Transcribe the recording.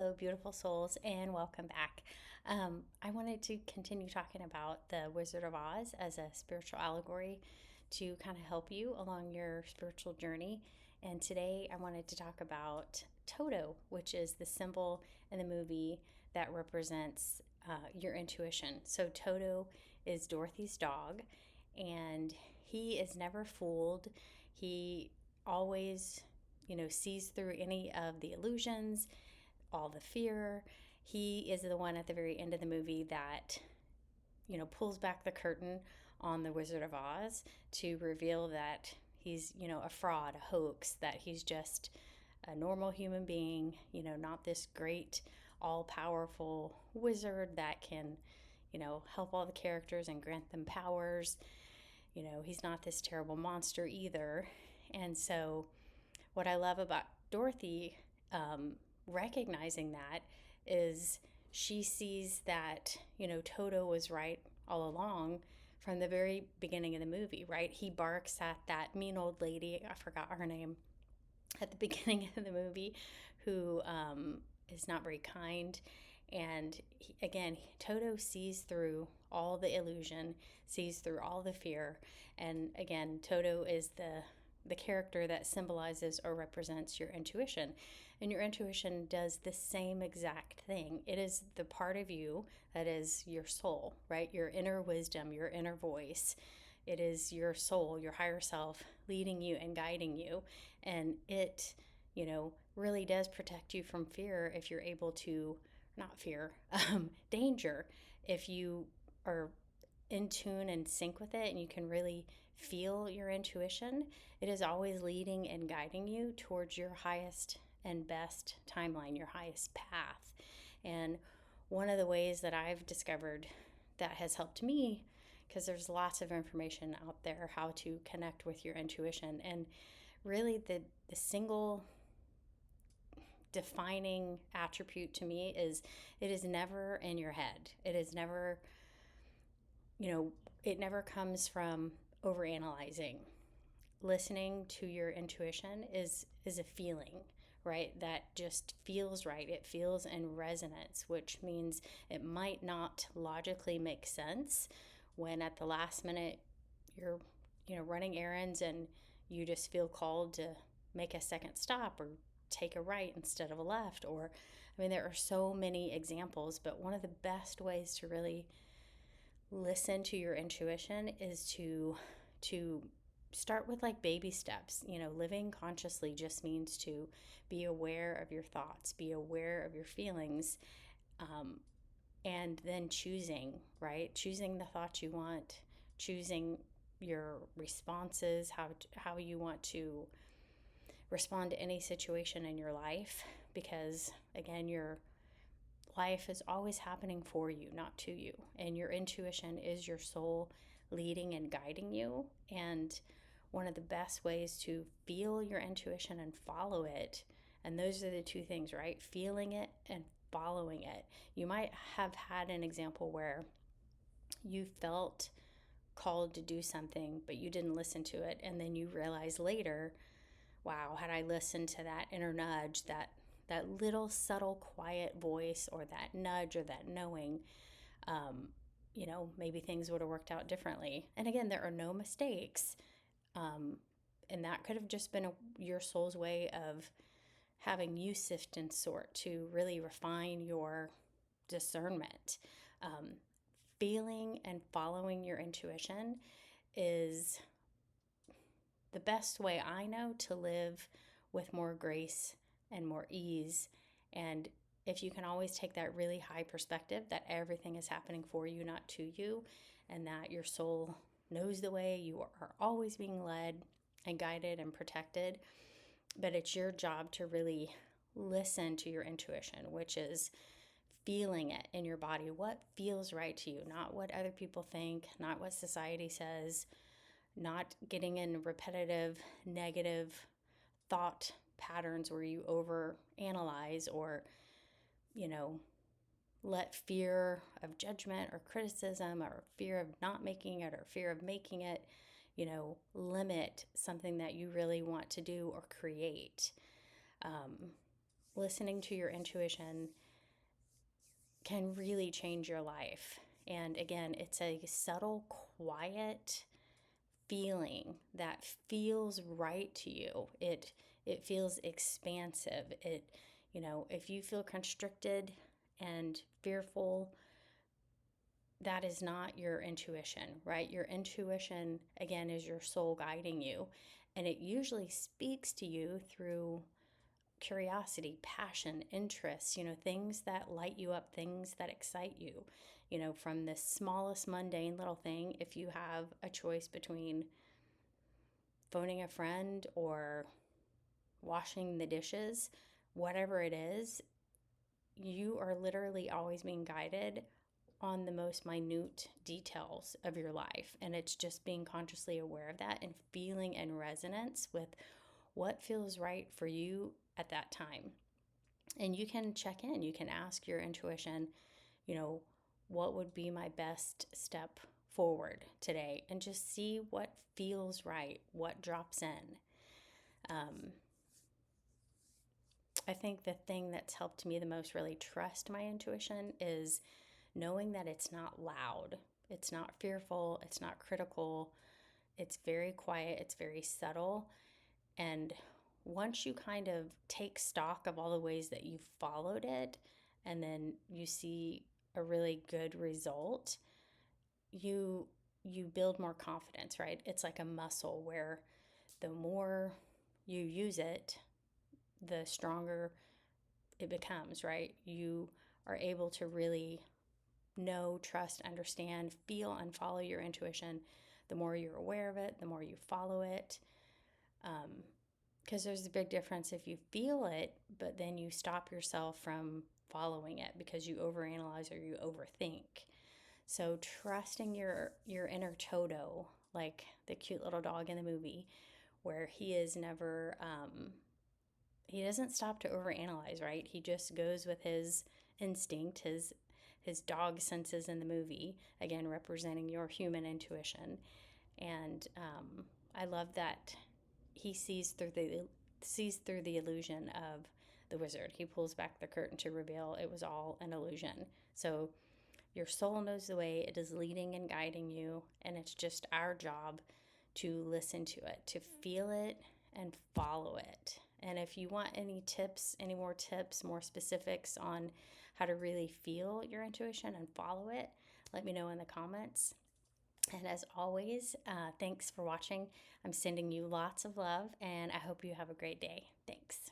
Hello, beautiful souls, and welcome back. I wanted to continue talking about the Wizard of Oz as a spiritual allegory to kind of help you along your spiritual journey. And today I wanted to talk about Toto, which is the symbol in the movie that represents your intuition. So, Toto is Dorothy's dog, and he is never fooled. He always, sees through any of the illusions, all the fear. He is the one at the very end of the movie that, pulls back the curtain on the Wizard of Oz to reveal that he's, a fraud, a hoax, that he's just a normal human being, not this great, all powerful wizard that can, help all the characters and grant them powers. He's not this terrible monster either. And so, what I love about Dorothy, recognizing that, is she sees that, Toto was right all along from the very beginning of the movie, right? He barks at that mean old lady, I forgot her name, at the beginning of the movie, who is not very kind. And again, Toto sees through all the illusion, sees through all the fear. And again, Toto is the character that symbolizes or represents your intuition. And your intuition does the same exact thing. It is the part of you that is your soul, right? Your inner wisdom, your inner voice. It is your soul, your higher self leading you and guiding you. And it, really does protect you from fear if you're able to, not fear, danger, if you are in tune and sync with it and you can really feel your intuition. It is always leading and guiding you towards your highest and best timeline, your highest path. And one of the ways that I've discovered that has helped me, because there's lots of information out there how to connect with your intuition, and really the single defining attribute to me is it is never in your head. It is never, it never comes from overanalyzing. Listening to your intuition is a feeling, right? That just feels right. It feels in resonance, which means it might not logically make sense when at the last minute you're, running errands and you just feel called to make a second stop or take a right instead of a left. Or, I mean, there are so many examples, but one of the best ways to really listen to your intuition is to start with like baby steps. Living consciously just means to be aware of your thoughts, be aware of your feelings, and then choosing, right? Choosing the thoughts you want, choosing your responses, how you want to respond to any situation in your life, because again, your life is always happening for you, not to you. And your intuition is your soul leading and guiding you. And one of the best ways to feel your intuition and follow it, and those are the two things, right? Feeling it and following it. You might have had an example where you felt called to do something, but you didn't listen to it. And then you realize later, wow, had I listened to that inner nudge, that little subtle quiet voice, or that nudge, or that knowing, maybe things would have worked out differently. And again, there are no mistakes. And that could have just been your soul's way of having you sift and sort to really refine your discernment. Feeling and following your intuition is the best way I know to live with more grace and more ease. And if you can always take that really high perspective that everything is happening for you, not to you, and that your soul knows the way, you are always being led and guided and protected. But it's your job to really listen to your intuition, which is feeling it in your body. What feels right to you, not what other people think, not what society says, not getting in repetitive negative thought patterns where you over analyze or, let fear of judgment or criticism or fear of not making it or fear of making it, limit something that you really want to do or create. listening to your intuition can really change your life. And again, it's a subtle, quiet feeling that feels right to you. It feels expansive. If you feel constricted and fearful, that is not your intuition, right? Your intuition, again, is your soul guiding you. And it usually speaks to you through curiosity, passion, interest, things that light you up, things that excite you. From the smallest mundane little thing, if you have a choice between phoning a friend or washing the dishes, whatever it is, you are literally always being guided on the most minute details of your life. And it's just being consciously aware of that and feeling in resonance with what feels right for you at that time. And you can check in, you can ask your intuition, what would be my best step forward today, and just see what feels right, what drops in. I think the thing that's helped me the most really trust my intuition is knowing that it's not loud, it's not fearful, it's not critical, it's very quiet, it's very subtle. And once you kind of take stock of all the ways that you followed it, and then you see a really good result, you build more confidence, right? It's like a muscle where the more you use it, the stronger it becomes, right? You are able to really know, trust, understand, feel, and follow your intuition. The more you're aware of it, the more you follow it. Because there's a big difference if you feel it, but then you stop yourself from following it because you overanalyze or you overthink. So trusting your inner Toto, like the cute little dog in the movie, where he is never, he doesn't stop to overanalyze, right? He just goes with his instinct, his dog senses in the movie, again representing your human intuition. And I love that he sees through the illusion of the wizard. He pulls back the curtain to reveal it was all an illusion. So your soul knows the way, it is leading and guiding you, and it's just our job to listen to it, to feel it and follow it. And if you want any more tips, more specifics on how to really feel your intuition and follow it, let me know in the comments. And as always, thanks for watching. I'm sending you lots of love, and I hope you have a great day. Thanks.